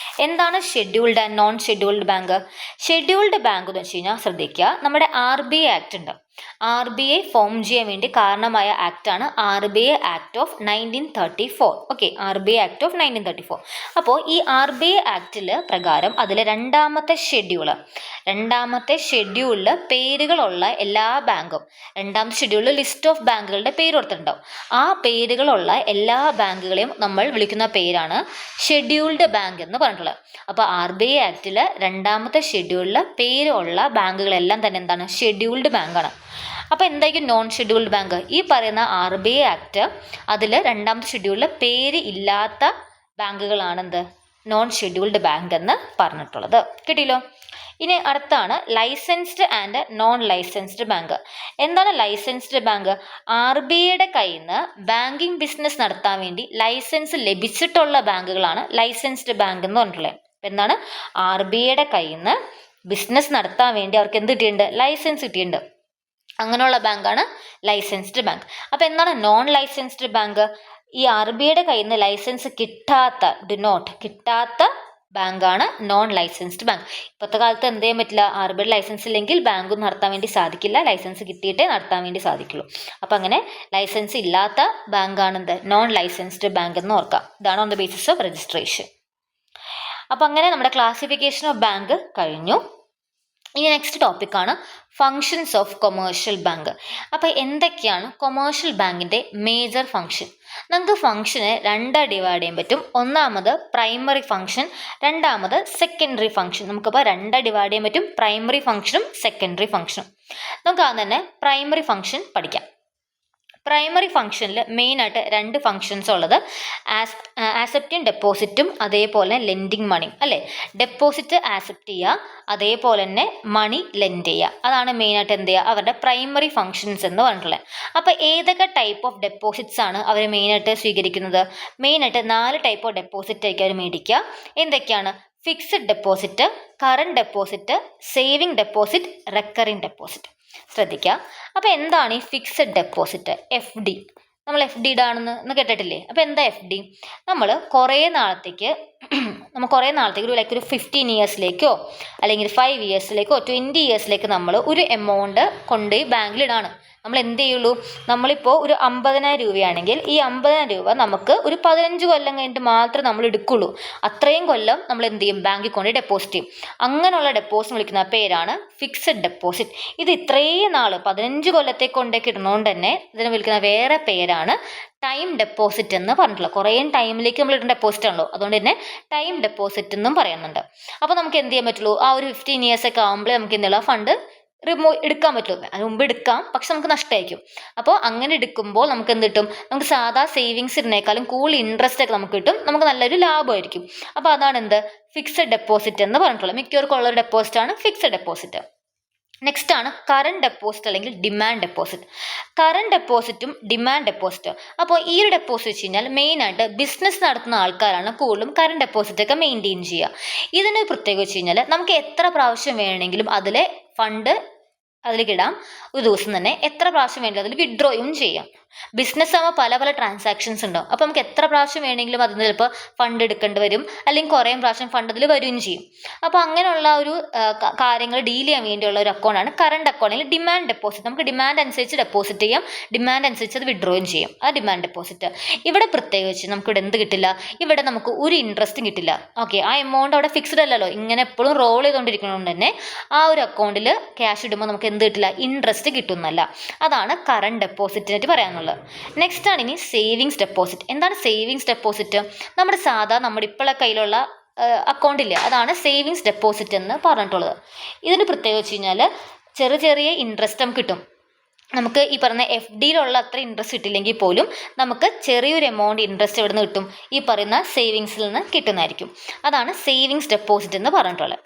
എന്താണ് scheduled and non scheduled bank? Scheduled bank എന്ന് വെച്ച് കഴിഞ്ഞാൽ ശ്രദ്ധിക്കുക, നമ്മുടെ RBI ആക്ട് ഉണ്ട്. RBI ഫോം ചെയ്യാൻ വേണ്ടി കാരണമായ ആക്റ്റാണ് RBI act of 1934. Okay, RBI act of 1934. അപ്പോൾ ഈ RBI ആക്ടിൽ പ്രകാരം അതിലെ രണ്ടാമത്തെ ഷെഡ്യൂളിൽ പേരുകളുള്ള എല്ലാ ബാങ്കും, രണ്ടാമത്തെ ഷെഡ്യൂളിൽ ലിസ്റ്റ് ഓഫ് ബാങ്കുകളുടെ പേര് കൊടുത്തിട്ടുണ്ടാവും. ആ പേരുകളുള്ള എല്ലാ ബാങ്കുകളെയും നമ്മൾ വിളിക്കുന്ന പേരാണ് ഷെഡ്യൂൾഡ് ബാങ്ക് എന്ന് പറഞ്ഞിട്ടുള്ളത്. അപ്പോൾ RBI ആക്ടിൽ രണ്ടാമത്തെ ഷെഡ്യൂളിൽ പേരുള്ള ബാങ്കുകളെല്ലാം തന്നെ എന്താണ്? ഷെഡ്യൂൾഡ് ബാങ്കാണ്. അപ്പോൾ എന്തായിരിക്കും നോൺ ഷെഡ്യൂൾഡ് ബാങ്ക്? ഈ പറയുന്ന RBI ആക്ട് അതിൽ രണ്ടാമത്തെ ഷെഡ്യൂളിൽ പേര് ഇല്ലാത്ത ബാങ്കുകളാണെന്ത്? നോൺ ഷെഡ്യൂൾഡ് ബാങ്ക് എന്ന് പറഞ്ഞിട്ടുള്ളത്. കിട്ടിയല്ലോ? ഇനി അടുത്താണ് licensed and non licensed bank. എന്താണ് ലൈസൻസ്ഡ് ബാങ്ക്? RBIയുടെ കയ്യിൽ നിന്ന് ബാങ്കിങ് ബിസിനസ് നടത്താൻ വേണ്ടി ലൈസൻസ് ലഭിച്ചിട്ടുള്ള ബാങ്കുകളാണ് ലൈസൻസ്ഡ് ബാങ്ക് എന്ന് പറഞ്ഞിട്ടുള്ളത്. എന്താണ്? RBIയുടെ കയ്യിൽ നിന്ന് ബിസിനസ് നടത്താൻ വേണ്ടി അവർക്ക് എന്ത് കിട്ടിയിട്ടുണ്ട്? ലൈസൻസ് കിട്ടിയിട്ടുണ്ട്. അങ്ങനെയുള്ള ബാങ്കാണ് ലൈസൻസ്ഡ് ബാങ്ക്. അപ്പോൾ എന്താണ് നോൺ ലൈസൻസ്ഡ് ബാങ്ക്? ഈ RBIയുടെ കയ്യിൽ നിന്ന് ലൈസൻസ് കിട്ടാത്ത ബാങ്കാണ് നോൺ ലൈസൻസ്ഡ് ബാങ്ക്. ഇപ്പോഴത്തെ കാലത്ത് എന്ത് ചെയ്യാൻ പറ്റില്ല? RBIയുടെ ലൈസൻസ് ഇല്ലെങ്കിൽ ബാങ്കും നടത്താൻ വേണ്ടി സാധിക്കില്ല, ലൈസൻസ് കിട്ടിയിട്ടേ നടത്താൻ വേണ്ടി സാധിക്കുള്ളൂ. അപ്പം അങ്ങനെ ലൈസൻസ് ഇല്ലാത്ത ബാങ്കാണ് എന്ത്? നോൺ ലൈസൻസ്ഡ് ബാങ്ക് എന്ന് ഓർക്കാം. ഇതാണ് on the basis of registration. അപ്പം അങ്ങനെ നമ്മുടെ ക്ലാസിഫിക്കേഷൻ ഓഫ് ബാങ്ക് കഴിഞ്ഞു. ഇനി നെക്സ്റ്റ് ടോപ്പിക്കാണ് ഫങ്ഷൻസ് ഓഫ് കൊമേഴ്ഷ്യൽ ബാങ്ക്. അപ്പോൾ എന്തൊക്കെയാണ് കൊമേഴ്ഷ്യൽ ബാങ്കിൻ്റെ മേജർ ഫങ്ഷൻ? നമുക്ക് ഫങ്ഷനെ രണ്ടായി ഡിവൈഡ് ചെയ്യാൻ പറ്റും. ഒന്നാമത് പ്രൈമറി ഫങ്ഷൻ, രണ്ടാമത് സെക്കൻഡറി ഫങ്ഷൻ. നമുക്കിപ്പോൾ രണ്ടായി ഡിവൈഡ് ചെയ്യാൻ പറ്റും, പ്രൈമറി ഫങ്ഷനും സെക്കൻഡറി ഫങ്ഷനും. നമുക്ക് ആദ്യം തന്നെ പ്രൈമറി ഫങ്ഷൻ പഠിക്കാം. പ്രൈമറി ഫങ്ഷനിൽ മെയിനായിട്ട് രണ്ട് ഫങ്ഷൻസ് ഉള്ളത് ആക്സെപ്റ്റിംഗ് ഡെപ്പോസിറ്റും അതേപോലെ ലെൻഡിങ് മണിയും അല്ലേ. ഡെപ്പോസിറ്റ് ആക്സെപ്റ്റ് ചെയ്യുക, അതേപോലെ തന്നെ മണി ലെൻഡ് ചെയ്യുക. അതാണ് മെയിനായിട്ട് എന്ത് ചെയ്യുക അവരുടെ പ്രൈമറി ഫങ്ഷൻസ് എന്ന് പറഞ്ഞിട്ടുള്ളത്. അപ്പോൾ ഏതൊക്കെ ടൈപ്പ് ഓഫ് ഡെപ്പോസിറ്റ്സ് ആണ് അവർ മെയിനായിട്ട് സ്വീകരിക്കുന്നത്? മെയിനായിട്ട് 4 ടൈപ്പ് ഓഫ് ഡെപ്പോസിറ്റ് ആയിരിക്കും അവർ മേടിക്കുക. എന്തൊക്കെയാണ്? Fixed deposit, current deposit, saving deposit, recurring deposit. ശ്രദ്ധിക്കുക. അപ്പോൾ എന്താണ് ഈ ഫിക്സഡ് ഡെപ്പോസിറ്റ്? FD. നമ്മൾ FD ഇടാണെന്ന് കേട്ടിട്ടില്ലേ? അപ്പോൾ എന്താ FD? നമ്മൾ കുറേ നാളത്തേക്ക് ഒരു 15 ഇയേഴ്സിലേക്കോ അല്ലെങ്കിൽ 5 ഇയേഴ്സിലേക്കോ 20 ഇയേഴ്സിലേക്ക് നമ്മൾ ഒരു എമൗണ്ട് കൊണ്ടുപോയി ബാങ്കിലിടാണ്. നമ്മൾ എന്ത് ചെയ്യുള്ളൂ? നമ്മളിപ്പോൾ ഒരു 50,000 രൂപയാണെങ്കിൽ ഈ 50,000 രൂപ നമുക്ക് ഒരു 15 കൊല്ലം കഴിഞ്ഞിട്ട് മാത്രമേ നമ്മൾ എടുക്കുള്ളൂ. അത്രയും കൊല്ലം നമ്മൾ എന്ത് ചെയ്യും? ബാങ്കിൽ കൊണ്ട് ഡെപ്പോസിറ്റ് ചെയ്യും. അങ്ങനെയുള്ള ഡെപ്പോസിറ്റ് വിളിക്കുന്ന പേരാണ് ഫിക്സഡ് ഡെപ്പോസിറ്റ്. ഇത് ഇത്രയും നാൾ 15 കൊല്ലത്തേക്ക് കൊണ്ടേക്ക് ഇടുന്നതുകൊണ്ട് തന്നെ ഇതിനെ വിളിക്കുന്ന വേറെ പേരാണ് ടൈം ഡെപ്പോസിറ്റ് എന്ന് പറഞ്ഞിട്ടുള്ളത്. കുറേ ടൈമിലേക്ക് നമ്മൾ ഇടുന്ന ഡെപ്പോസിറ്റ് ആണല്ലോ, അതുകൊണ്ട് തന്നെ ടൈം ഡെപ്പോസിറ്റ് എന്നും പറയുന്നുണ്ട്. അപ്പോൾ നമുക്ക് എന്ത് ചെയ്യാൻ പറ്റുള്ളൂ, ആ ഒരു 15 years ഒക്കെ ആകുമ്പോൾ നമുക്ക് എന്നുള്ള ഫണ്ട് എടുക്കാൻ പറ്റുള്ളൂ. അതിന് മുമ്പ് എടുക്കാം, പക്ഷെ നമുക്ക് നഷ്ടമായിരിക്കും. അപ്പോൾ അങ്ങനെ എടുക്കുമ്പോൾ നമുക്ക് എന്ത് കിട്ടും, നമുക്ക് സാധാ സേവിങ്സ് ഇടുന്നേക്കാളും കൂടുതൽ ഇൻട്രസ്റ്റ് ഒക്കെ നമുക്ക് കിട്ടും, നമുക്ക് നല്ലൊരു ലാഭമായിരിക്കും. അപ്പോൾ അതാണ് എന്ത്, ഫിക്സഡ് ഡെപ്പോസിറ്റ് എന്ന് പറഞ്ഞിട്ടുള്ളത്. മിക്കവർക്കും ഉള്ളൊരു ഡെപ്പോസിറ്റ് ആണ് ഫിക്സഡ് ഡെപ്പോസിറ്റ്. നെക്സ്റ്റ് ആണ് കറണ്ട് ഡെപ്പോസിറ്റ് അല്ലെങ്കിൽ ഡിമാൻഡ് ഡെപ്പോസിറ്റ്. കറണ്ട് ഡെപ്പോസിറ്റും ഡിമാൻഡ് ഡെപ്പോസിറ്റും. അപ്പോൾ ഈ ഒരു ഡെപ്പോസിറ്റ് വെച്ച് കഴിഞ്ഞാൽ മെയിനായിട്ട് ബിസിനസ് നടത്തുന്ന ആൾക്കാരാണ് കൂടുതലും കറണ്ട് ഡെപ്പോസിറ്റ് ഒക്കെ മെയിൻറ്റെയിൻ ചെയ്യുക. ഇതിന് പ്രത്യേകം വെച്ച് കഴിഞ്ഞാൽ നമുക്ക് എത്ര പ്രാവശ്യം വേണമെങ്കിലും അതിലെ ഫണ്ട് അതിലേക്ക് ഇടാം. ഒരു ദിവസം തന്നെ എത്ര പ്രാവശ്യം വേണമെങ്കിലും അതിൽ വിഡ്രോയും ചെയ്യാം. ബിസിനസ് ആകുമ്പോൾ പല പല ട്രാൻസാക്ഷൻസ് ഉണ്ടാവും. അപ്പോൾ നമുക്ക് എത്ര പ്രാവശ്യം വേണമെങ്കിലും അതിൽ നിന്ന് ചിലപ്പോൾ ഫണ്ട് എടുക്കേണ്ടി വരും, അല്ലെങ്കിൽ കുറേ പ്രാവശ്യം ഫണ്ട് അതിൽ വരികയും ചെയ്യും. അപ്പോൾ അങ്ങനെയുള്ള ഒരു കാര്യങ്ങൾ ഡീൽ ചെയ്യാൻ വേണ്ടിയുള്ള ഒരു അക്കൗണ്ടാണ് കറണ്ട് അക്കൗണ്ട് അല്ലെങ്കിൽ ഡിമാൻഡ് ഡെപ്പോസിറ്റ്. നമുക്ക് ഡിമാൻഡ് അനുസരിച്ച് ഡെപ്പോസിറ്റ് ചെയ്യാം, ഡിമാൻഡ് അനുസരിച്ച് അത് വിഡ്രോയും ചെയ്യും. ആ ഡിമാൻഡ് ഡെപ്പോസിറ്റ് ഇവിടെ പ്രത്യേകിച്ച് നമുക്കിവിടെ എന്ത് കിട്ടില്ല, ഇവിടെ നമുക്ക് ഒരു ഇൻട്രസ്റ്റും കിട്ടില്ല. ഓക്കെ, ആ എമൗണ്ട് അവിടെ ഫിക്സ്ഡ് അല്ലല്ലോ, ഇങ്ങനെ എപ്പോഴും റോൾ ചെയ്തുകൊണ്ടിരിക്കുന്നതുകൊണ്ട് തന്നെ ആ ഒരു അക്കൗണ്ടിൽ ക്യാഷ് ഇടുമ്പോൾ നമുക്ക് എന്ത് കിട്ടില്ല, ഇൻട്രസ്റ്റ് കിട്ടുന്നല്ല. അതാണ് കറണ്ട് ഡെപ്പോസിറ്റിനായിട്ട് പറയാനുള്ളത്. നെക്സ്റ്റ് ആണ് ഇനി സേവിങ്സ് ഡെപ്പോസിറ്റ്. എന്താണ് സേവിങ്സ് ഡെപ്പോസിറ്റ്? നമ്മുടെ ഇപ്പോഴത്തെ കയ്യിലുള്ള അക്കൗണ്ട് ഇല്ല, അതാണ് സേവിങ്സ് ഡെപ്പോസിറ്റ് എന്ന് പറഞ്ഞിട്ടുള്ളത്. ഇതിന് പ്രത്യേകം വെച്ച് കഴിഞ്ഞാൽ ചെറിയ ചെറിയ ഇൻട്രസ്റ്റ് നമുക്ക് കിട്ടും. നമുക്ക് ഈ പറഞ്ഞ FDയിലുള്ള അത്ര ഇൻട്രസ്റ്റ് കിട്ടില്ലെങ്കിൽ പോലും നമുക്ക് ചെറിയൊരു എമൗണ്ട് ഇൻട്രസ്റ്റ് എവിടെ നിന്ന് കിട്ടും, ഈ പറയുന്ന സേവിങ്സിൽ നിന്ന് കിട്ടുന്നതായിരിക്കും. അതാണ് സേവിങ്സ് ഡെപ്പോസിറ്റ് എന്ന് പറഞ്ഞിട്ടുള്ളത്.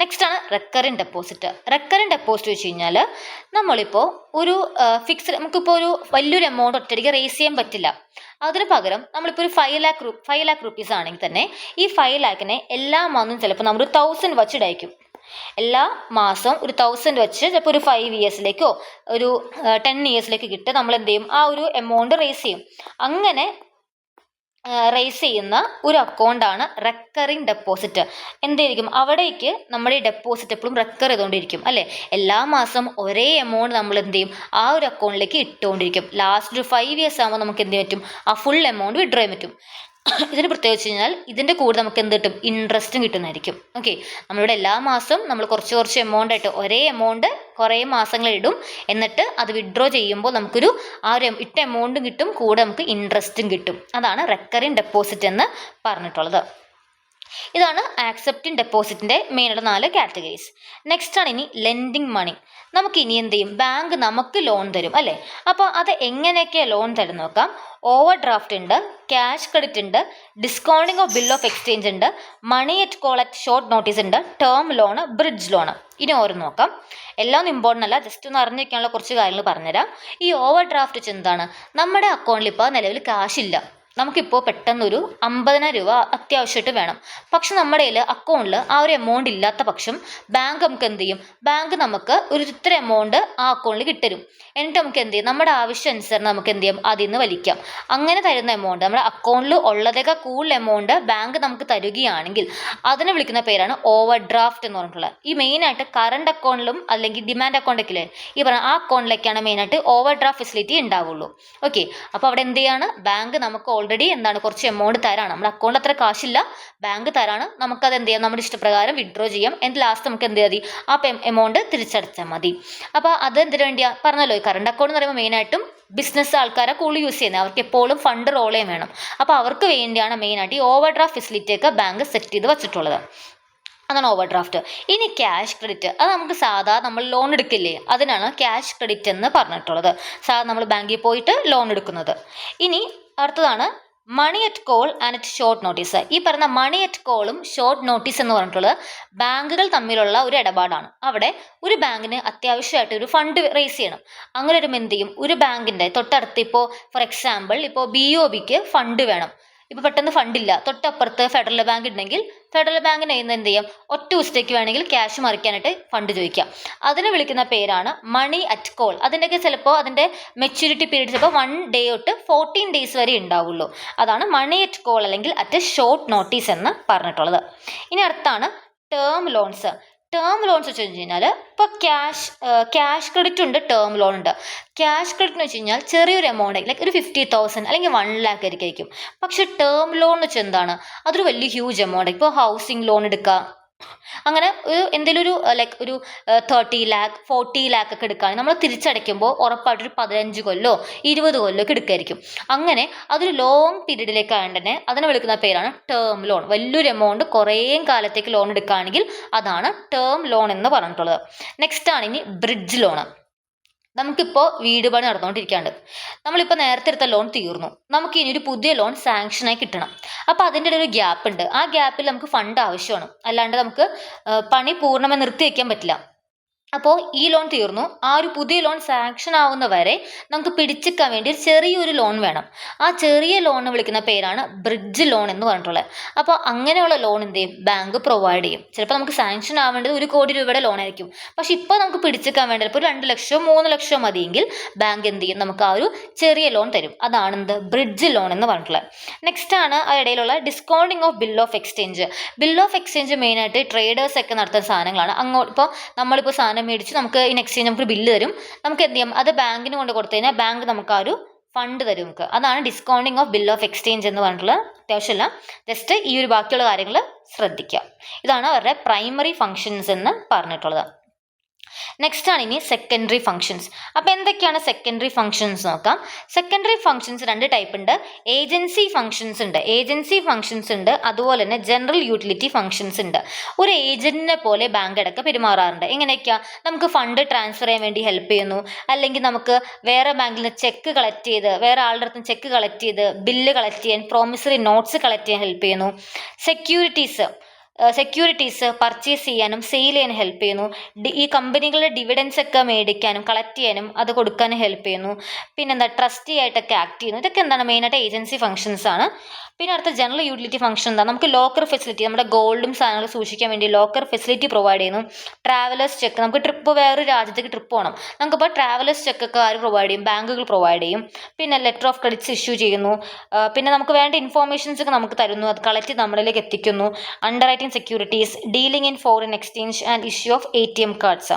നെക്സ്റ്റ് ആണ് റെക്കറിങ് ഡെപ്പോസിറ്റ്. റെക്കറിങ് ഡെപ്പോസിറ്റ് വെച്ച് കഴിഞ്ഞാൽ നമ്മളിപ്പോൾ ഒരു നമുക്കിപ്പോൾ ഒരു വലിയൊരു എമൗണ്ട് ഒറ്റയടിക്ക് റേസ് ചെയ്യാൻ പറ്റില്ല. അതിന് പകരം നമ്മളിപ്പോൾ ഒരു 5 lakh rupees ആണെങ്കിൽ തന്നെ ഈ 5 lakhനെ എല്ലാ മാസവും ചിലപ്പോൾ നമ്മൾ 1000 വെച്ച് ഇടായിരിക്കും. എല്ലാ മാസവും ഒരു 1000 വെച്ച് ചിലപ്പോൾ ഒരു 5 yearsലേക്കോ ഒരു 10 yearsലേക്ക് കിട്ടുക നമ്മൾ എന്ത് ചെയ്യും, ആ ഒരു എമൗണ്ട് റേസ് ചെയ്യും. അങ്ങനെ റേസ് ചെയ്യുന്ന ഒരു അക്കൗണ്ടാണ് റെക്കറിങ് ഡെപ്പോസിറ്റ്. എന്തായിരിക്കും, അവിടേക്ക് നമ്മുടെ ഈ ഡെപ്പോസിറ്റ് എപ്പോഴും റെക്കർ ചെയ്തുകൊണ്ടിരിക്കും അല്ലേ. എല്ലാ മാസം ഒരേ എമൗണ്ട് നമ്മൾ എന്ത് ചെയ്യും, ആ ഒരു അക്കൗണ്ടിലേക്ക് ഇട്ടുകൊണ്ടിരിക്കും. ലാസ്റ്റ് ഒരു 5 years ആകുമ്പോൾ നമുക്ക് എന്ത് ചെയ്യാൻ പറ്റും, ആ ഫുൾ എമൗണ്ട് വിഡ്രോ ചെയ്യാൻ പറ്റും. ഇതിന് പ്രത്യേകിച്ച് കഴിഞ്ഞാൽ ഇതിൻ്റെ കൂടെ നമുക്ക് എന്ത് കിട്ടും, ഇൻട്രസ്റ്റും കിട്ടുന്നതായിരിക്കും. ഓക്കെ, നമ്മളിവിടെ എല്ലാ മാസവും നമ്മൾ കുറച്ച് എമൗണ്ട് ആയിട്ട് ഒരേ എമൗണ്ട് കുറേ മാസങ്ങൾ ഇടും, എന്നിട്ട് അത് വിഡ്രോ ചെയ്യുമ്പോൾ നമുക്കൊരു ആ ഒരു ഇട്ട എമൗണ്ടും കിട്ടും, കൂടെ നമുക്ക് ഇൻട്രസ്റ്റും കിട്ടും. അതാണ് റെക്കറിങ് ഡെപ്പോസിറ്റ് എന്ന് പറഞ്ഞിട്ടുള്ളത്. ഇതാണ് ആക്സെപ്റ്റിംഗ് ഡെപ്പോസിറ്റിൻ്റെ മെയിനായിട്ട് 4 കാറ്റഗറീസ്. നെക്സ്റ്റ് ആണ് ഇനി ലെൻഡിങ് മണി. നമുക്ക് ഇനി എന്ത് ചെയ്യും, ബാങ്ക് നമുക്ക് ലോൺ തരും അല്ലേ. അപ്പോൾ അത് എങ്ങനെയൊക്കെയാണ് ലോൺ തരും നോക്കാം. ഓവർ ഡ്രാഫ്റ്റ് ഉണ്ട്, ക്യാഷ് ക്രെഡിറ്റ് ഉണ്ട്, discounting of bill of exchange ഉണ്ട്, money at call at short notice ഉണ്ട്, ടേം ലോണ്, ബ്രിഡ്ജ് ലോണ്. ഇനി ഓരോന്ന് നോക്കാം. എല്ലാം ഒന്നും ഇമ്പോർട്ടൻ്റ് അല്ല, ജസ്റ്റ് ഒന്ന് അറിഞ്ഞു വയ്ക്കാനുള്ള കുറച്ച് കാര്യങ്ങൾ പറഞ്ഞുതരാം. ഈ ഓവർ ഡ്രാഫ്റ്റ് വെച്ച് എന്താണ്, നമ്മുടെ അക്കൗണ്ടിൽ ഇപ്പോൾ നിലവിൽ കാശില്ല, നമുക്കിപ്പോൾ പെട്ടെന്നൊരു 50,000 രൂപ അത്യാവശ്യമായിട്ട് വേണം. പക്ഷെ നമ്മുടെ കയ്യിൽ അക്കൗണ്ടിൽ ആ ഒരു എമൗണ്ട് ഇല്ലാത്ത പക്ഷം ബാങ്ക് നമുക്ക് എന്ത് ചെയ്യും, ബാങ്ക് നമുക്ക് ഒരു ഇത്ര എമൗണ്ട് ആ അക്കൗണ്ടിൽ കിട്ടരും. എന്നിട്ട് നമുക്ക് എന്ത് ചെയ്യും, നമ്മുടെ ആവശ്യം അനുസരണം നമുക്ക് എന്ത് ചെയ്യും, അതിൽ നിന്ന് വലിക്കാം. അങ്ങനെ തരുന്ന എമൗണ്ട് നമ്മുടെ അക്കൗണ്ടിൽ ഉള്ളതൊക്കെ കൂടുതൽ എമൗണ്ട് ബാങ്ക് നമുക്ക് തരികയാണെങ്കിൽ അതിനെ വിളിക്കുന്ന പേരാണ് ഓവർ ഡ്രാഫ്റ്റ് എന്ന് പറഞ്ഞിട്ടുള്ളത്. ഈ മെയിനായിട്ട് കറണ്ട് അക്കൗണ്ടിലും അല്ലെങ്കിൽ ഡിമാൻഡ് അക്കൗണ്ടൊക്കെ ഈ പറഞ്ഞ ആ അക്കൗണ്ടിലേക്കാണ് മെയിനായിട്ട് ഓവർ ഡ്രാഫ്റ്റ് ഫെസിലിറ്റി ഉണ്ടാവുള്ളൂ. ഓക്കെ, അപ്പോൾ അവിടെ എന്ത് ചെയ്യാണ്, ബാങ്ക് നമുക്ക് ഓൾറെഡി എന്താണ് കുറച്ച് എമൗണ്ട് തരാണ്, നമ്മുടെ അക്കൗണ്ടിൽ അത്ര കാശില്ല, ബാങ്ക് തരാണ്, നമുക്കത് എന്ത് ചെയ്യാം, നമ്മുടെ ഇഷ്ടപ്രകാരം വിഡ്രോ ചെയ്യാം. എന്നിട്ട് ലാസ്റ്റ് നമുക്ക് എന്ത് മതി, ആ എമൗണ്ട് തിരിച്ചടച്ചാൽ മതി. അപ്പോൾ അത് എന്തിനു വേണ്ടിയാ പറഞ്ഞല്ലോ, കറണ്ട് അക്കൗണ്ട് എന്ന് പറയുമ്പോൾ മെയിനായിട്ടും ബിസിനസ് ആൾക്കാരെ കൂടുതൽ യൂസ് ചെയ്യുന്നത്, അവർക്ക് എപ്പോഴും ഫണ്ട് റോൾ ചെയ്യാൻ വേണം. അപ്പോൾ അവർക്ക് വേണ്ടിയാണ് മെയിനായിട്ട് ഈ ഓവർ ഡ്രാഫ്റ്റ് ഫെസിലിറ്റിയൊക്കെ ബാങ്ക് സെറ്റ് ചെയ്ത് വെച്ചിട്ടുള്ളത്. അതാണ് ഓവർ ഡ്രാഫ്റ്റ്. ഇനി ക്യാഷ് ക്രെഡിറ്റ്, അത് നമുക്ക് സാധാരണ നമ്മൾ ലോൺ എടുക്കില്ലേ, അതിനാണ് ക്യാഷ് ക്രെഡിറ്റ് എന്ന് പറഞ്ഞിട്ടുള്ളത്. സാധാരണ നമ്മൾ ബാങ്കിൽ പോയിട്ട് ലോൺ എടുക്കുന്നത്. ഇനി അടുത്തതാണ് money at call and at short notice. ഈ പറഞ്ഞ മണി അറ്റ് കോളും ഷോർട്ട് നോട്ടീസ് എന്ന് പറഞ്ഞിട്ടുള്ളത് ബാങ്കുകൾ തമ്മിലുള്ള ഒരു ഇടപാടാണ്. അവിടെ ഒരു ബാങ്കിന് അത്യാവശ്യമായിട്ട് ഒരു ഫണ്ട് റേസ് ചെയ്യണം. അങ്ങനെ ഒരു എന്ത് ചെയ്യും, ഒരു ബാങ്കിൻ്റെ തൊട്ടടുത്ത് ഇപ്പോൾ ഫോർ എക്സാമ്പിൾ ഇപ്പോൾ BOBക്ക് ഫണ്ട് വേണം, ഇപ്പോൾ പെട്ടെന്ന് ഫണ്ടില്ല, തൊട്ടപ്പുറത്ത് ഫെഡറൽ ബാങ്ക് ഉണ്ടെങ്കിൽ ഫെഡറൽ ബാങ്കിന് എന്ത് ചെയ്യാം, ഒറ്റ ദിവസത്തേക്ക് വേണമെങ്കിൽ ക്യാഷ് മറിക്കാനായിട്ട് ഫണ്ട് ചോദിക്കാം. അതിനെ വിളിക്കുന്ന പേരാണ് മണി അറ്റ് കോൾ. അതിൻ്റെയൊക്കെ ചിലപ്പോൾ അതിൻ്റെ മെച്യൂരിറ്റി പീരീഡ് ചിലപ്പോൾ 1 day തൊട്ട് 14 days വരെ ഉണ്ടാവുള്ളൂ. അതാണ് മണി അറ്റ് കോൾ അല്ലെങ്കിൽ അറ്റ് ഷോർട്ട് നോട്ടീസ് എന്ന് പറഞ്ഞിട്ടുള്ളത്. ഇനി അടുത്താണ് ടേം ലോൺസ്. ടേം ലോൺസ് വെച്ച് കഴിഞ്ഞാൽ ഇപ്പോൾ ക്യാഷ് ക്രെഡിറ്റ് ഉണ്ട്, ടേം ലോൺ ഉണ്ട്. ക്യാഷ് ക്രെഡിറ്റ് എന്ന് വെച്ച് കഴിഞ്ഞാൽ ചെറിയൊരു എമൗണ്ട് ലൈക്ക് ഒരു 50,000 അല്ലെങ്കിൽ 1 lakh ആയിരിക്കും. പക്ഷെ ടേം ലോൺ എന്ന് വെച്ചാൽ എന്താണ്, അതൊരു വലിയ ഹ്യൂജ് എമൗണ്ട്. ഇപ്പോൾ ഹൗസിംഗ് ലോൺ എടുക്കുക, അങ്ങനെ എന്തെങ്കിലും ഒരു ലൈക്ക് ഒരു 30 lakh 40 lakh ഒക്കെ എടുക്കുകയാണെങ്കിൽ നമ്മൾ തിരിച്ചടയ്ക്കുമ്പോൾ ഉറപ്പായിട്ടൊരു 15 കൊല്ലോ 20 കൊല്ലോ ഒക്കെ എടുക്കുമായിരിക്കും. അങ്ങനെ അതൊരു ലോങ് പീരീഡിലേക്ക് ആയതുകൊണ്ട് തന്നെ അതിനെ വിളിക്കുന്ന പേരാണ് ടേം ലോൺ. വലിയൊരു എമൗണ്ട് കുറേ കാലത്തേക്ക് ലോൺ എടുക്കുകയാണെങ്കിൽ അതാണ് ടേം ലോൺ എന്ന് പറഞ്ഞിട്ടുള്ളത്. നെക്സ്റ്റ് ആണ് ഇനി ബ്രിഡ്ജ് ലോൺ. നമുക്കിപ്പോൾ വീട് പണി നടന്നുകൊണ്ടിരിക്കുകയാണ്. നമ്മളിപ്പോൾ നേരത്തെ എടുത്ത ലോൺ തീർന്നു, നമുക്ക് ഇനി ഒരു പുതിയ ലോൺ സാങ്ഷനായി കിട്ടണം. അപ്പോൾ അതിൻ്റെ ഇടയിൽ ഒരു ഗ്യാപ്പ് ഉണ്ട്. ആ ഗ്യാപ്പിൽ നമുക്ക് ഫണ്ട് ആവശ്യമാണ്, അല്ലാണ്ട് നമുക്ക് പണി പൂർണ്ണമായി നിർത്തി വയ്ക്കാൻ പറ്റില്ല. അപ്പോൾ ഈ ലോൺ തീർന്നു, ആ ഒരു പുതിയ ലോൺ സാങ്ഷൻ ആവുന്ന വരെ നമുക്ക് പിടിച്ചെടുക്കാൻ വേണ്ടി ഒരു ചെറിയൊരു ലോൺ വേണം. ആ ചെറിയ ലോണിന് വിളിക്കുന്ന പേരാണ് ബ്രിഡ്ജ് ലോൺ എന്ന് പറഞ്ഞിട്ടുള്ളത്. അപ്പോൾ അങ്ങനെയുള്ള ലോൺ എന്ത് ചെയ്യും? ബാങ്ക് പ്രൊവൈഡ് ചെയ്യും. ചിലപ്പോൾ നമുക്ക് സാങ്ഷൻ ആവേണ്ടത് 1 കോടി രൂപയുടെ ലോൺ ആയിരിക്കും. പക്ഷെ ഇപ്പോൾ നമുക്ക് പിടിച്ചെടുക്കാൻ വേണ്ടത് ഇപ്പോൾ 2 ലക്ഷമോ 3 ലക്ഷമോ മതിയെങ്കിൽ ബാങ്ക് എന്ത് ചെയ്യും? നമുക്ക് ആ ഒരു ചെറിയ ലോൺ തരും. അതാണ് എന്ത്? ബ്രിഡ്ജ് ലോൺ എന്ന് പറഞ്ഞിട്ടുള്ളത്. നെക്സ്റ്റ് ആണ് അതിനിടയിലുള്ള discounting of bill of exchange. Bill of exchange മെയിനായിട്ട് ട്രേഡേഴ്സ് ഒക്കെ നടത്തുന്ന സാധനങ്ങളാണ്. അങ്ങോട്ട് ഇപ്പോൾ നമ്മളിപ്പോൾ സാധനം മേടിച്ച് നമുക്ക് ഇൻ എക്സ്ചേഞ്ച് നമുക്ക് ബില്ല് തരും. നമുക്ക് എന്ത് ചെയ്യാം? അത് ബാങ്കിന് കൊണ്ട് കൊടുത്തു കഴിഞ്ഞാൽ ബാങ്ക് നമുക്ക് ആ ഒരു ഫണ്ട് തരും നമുക്ക്. അതാണ് discounting of bill of exchange എന്ന് പറഞ്ഞിട്ടുള്ളത്. അത്യാവശ്യമല്ല, ജസ്റ്റ് ഈ ഒരു ബാക്കിയുള്ള കാര്യങ്ങൾ ശ്രദ്ധിക്കുക. ഇതാണ് അവരുടെ പ്രൈമറി ഫങ്ഷൻസ് എന്ന് പറഞ്ഞിട്ടുള്ളത്. നെക്സ്റ്റ് ആണ് ഇനി സെക്കൻഡറി ഫങ്ഷൻസ്. അപ്പോൾ എന്തൊക്കെയാണ് സെക്കൻഡറി ഫങ്ഷൻസ് നോക്കാം. സെക്കൻഡറി ഫങ്ഷൻസ് 2 ടൈപ്പ് ഉണ്ട്. ഏജൻസി ഫങ്ഷൻസ് ഉണ്ട്, അതുപോലെ തന്നെ ജനറൽ യൂട്ടിലിറ്റി ഫങ്ഷൻസ് ഉണ്ട്. ഒരു ഏജന്റിനെ പോലെ ബാങ്ക് ഇടയ്ക്ക് പെരുമാറാറുണ്ട്. എങ്ങനെയൊക്കെയാ? നമുക്ക് ഫണ്ട് ട്രാൻസ്ഫർ ചെയ്യാൻ വേണ്ടി ഹെൽപ്പ് ചെയ്യുന്നു, അല്ലെങ്കിൽ നമുക്ക് വേറെ ബാങ്കിൽ നിന്ന് ചെക്ക് കളക്ട് ചെയ്ത്, വേറെ ആളുടെ അടുത്ത് ചെക്ക് കളക്ട് ചെയ്ത് ബില്ല് കളക്ട് ചെയ്യാൻ, പ്രോമിസറി നോട്ട്സ് കളക്ട് ചെയ്യാൻ ഹെൽപ്പ് ചെയ്യുന്നു. സെക്യൂരിറ്റീസ് പർച്ചേസ് ചെയ്യാനും സെയിൽ ചെയ്യാനും ഹെൽപ്പ് ചെയ്യുന്നു. ഈ കമ്പനികളുടെ ഡിവിഡൻസ് ഒക്കെ മേടിക്കാനും കളക്ട് ചെയ്യാനും അത് കൊടുക്കാനും ഹെൽപ്പ് ചെയ്യുന്നു. പിന്നെന്താ? ട്രസ്റ്റി ആയിട്ടൊക്കെ ആക്ട് ചെയ്യുന്നു. ഇതൊക്കെ എന്താണ്? മെയിനായിട്ട് ഏജൻസി ഫങ്ഷൻസ് ആണ്. പിന്നെ അടുത്ത ജനറൽ യൂട്ടിലിറ്റി ഫംഗ്ഷൻ എന്താ? നമുക്ക് ലോക്കർ ഫെസിലിറ്റി, നമ്മുടെ ഗോൾഡും സാധനങ്ങളും സൂക്ഷിക്കാൻ വേണ്ടി ലോക്കർ ഫെസിലിറ്റി പ്രൊവൈഡ് ചെയ്യുന്നു. ട്രാവലേഴ്സ് ചെക്ക്, നമുക്ക് ട്രിപ്പ് വേറൊരു രാജ്യത്തേക്ക് ട്രിപ്പ് പോകണം, നമുക്കിപ്പോൾ ട്രാവലേഴ്സ് ചെക്കൊക്കെ ആര് പ്രൊവൈഡ് ചെയ്യും? ബാങ്കുകൾ പ്രൊവൈഡ് ചെയ്യും. പിന്നെ ലെറ്റർ ഓഫ് ക്രെഡിറ്റ്സ് ഇഷ്യൂ ചെയ്യുന്നു. പിന്നെ നമുക്ക് വേണ്ട ഇൻഫോർമേഷൻസ് ഒക്കെ നമുക്ക് തരുന്നു, അത് കളക്ട് ചെയ്ത് നമ്മളിലേക്ക് എത്തിക്കുന്നു. Under writing securities, dealing in foreign exchange and issue of ATM cards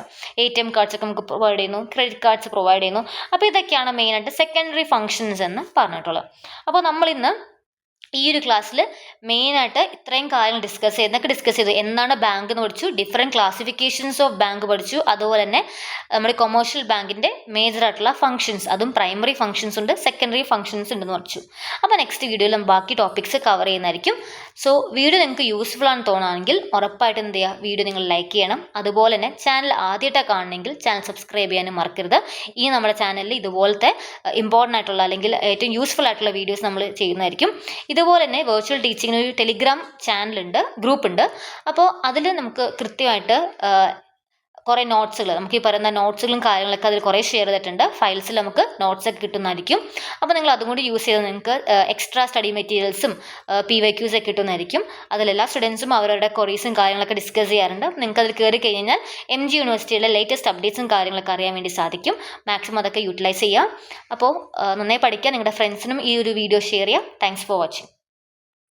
ഒക്കെ നമുക്ക് പ്രൊവൈഡ് ചെയ്യുന്നു. ക്രെഡിറ്റ് കാർഡ്സ് പ്രൊവൈഡ് ചെയ്യുന്നു. അപ്പോൾ ഇതൊക്കെയാണ് മെയിനായിട്ട് സെക്കൻഡറി ഫങ്ഷൻസ് എന്ന് പറഞ്ഞിട്ടുള്ളത്. അപ്പോൾ നമ്മളിന്ന് ഈ ഒരു ക്ലാസ്സിൽ മെയിനായിട്ട് ഇത്രയും കാര്യങ്ങൾ ഡിസ്കസ് ചെയ്തു. എന്താണ് ബാങ്ക് എന്ന് പഠിച്ചു, ഡിഫറെൻറ്റ് ക്ലാസിഫിക്കേഷൻസ് ഓഫ് ബാങ്ക് പഠിച്ചു, അതുപോലെ തന്നെ നമ്മുടെ കൊമേഴ്ഷ്യൽ ബാങ്കിൻ്റെ മേജർ ആയിട്ടുള്ള ഫംഗ്ഷൻസ്, അതും പ്രൈമറി ഫംഗ്ഷൻസ് ഉണ്ട്, സെക്കൻഡറി ഫംഗ്ഷൻസ് ഉണ്ടെന്ന് പഠിച്ചു. അപ്പോൾ നെക്സ്റ്റ് വീഡിയോയിൽ ബാക്കി ടോപ്പിക്സ് കവർ ചെയ്യുന്നതായിരിക്കും. സോ വീഡിയോ നിങ്ങൾക്ക് യൂസ്ഫുൾ ആണെന്ന് തോന്നുകയാണെങ്കിൽ ഉറപ്പായിട്ട് എന്ത് ചെയ്യുക? വീഡിയോ നിങ്ങൾ ലൈക്ക് ചെയ്യണം. അതുപോലെ തന്നെ ചാനൽ ആദ്യമായിട്ടാണ് കാണണമെങ്കിൽ ചാനൽ സബ്സ്ക്രൈബ് ചെയ്യാനും മറക്കരുത്. ഈ നമ്മുടെ ചാനലിൽ ഇതുപോലത്തെ ഇമ്പോർട്ടൻ്റ് ആയിട്ടുള്ള അല്ലെങ്കിൽ ഏറ്റവും യൂസ്ഫുൾ ആയിട്ടുള്ള വീഡിയോസ് നമ്മൾ ചെയ്യുന്നതായിരിക്കും. ഇതുപോലെ തന്നെ വെർച്വൽ ടീച്ചിങ്ങിന് ഒരു ടെലിഗ്രാം ചാനലുണ്ട്, ഗ്രൂപ്പുണ്ട്. അപ്പോൾ അതിൽ നമുക്ക് കൃത്യമായിട്ട് കുറേ നോട്ട്സുകൾ, നമുക്ക് ഈ പറയുന്ന നോട്ട്സുകളും കാര്യങ്ങളൊക്കെ അതിൽ കുറേ ഷെയർ ചെയ്തിട്ടുണ്ട്. ഫയൽസിൽ നമുക്ക് നോട്ട്സൊക്കെ കിട്ടുന്നതായിരിക്കും. അപ്പോൾ നിങ്ങൾ അതും കൂടി യൂസ് ചെയ്ത് നിങ്ങൾക്ക് എക്സ്ട്രാ സ്റ്റഡി മെറ്റീരിയൽസും PYQs ഒക്കെ കിട്ടുന്നതായിരിക്കും. അതിലെല്ലാ സ്റ്റുഡൻസും അവരുടെ ക്വറീസും കാര്യങ്ങളൊക്കെ ഡിസ്കസ് ചെയ്യാറുണ്ട്. നിങ്ങൾക്ക് അതിൽ കയറി കഴിഞ്ഞാൽ MG യൂണിവേഴ്സിറ്റിയിലെ ലേറ്റസ്റ്റ് അപ്ഡേറ്റ്സും കാര്യങ്ങളൊക്കെ അറിയാൻ വേണ്ടി സാധിക്കും. മാക്സിമം അതൊക്കെ യൂട്ടിലൈസ് ചെയ്യാം. അപ്പോൾ നന്നായി പഠിക്കാൻ നിങ്ങളുടെ ഫ്രണ്ട്സിനും ഈ ഒരു വീഡിയോ ഷെയർ ചെയ്യാം. Thanks for watching.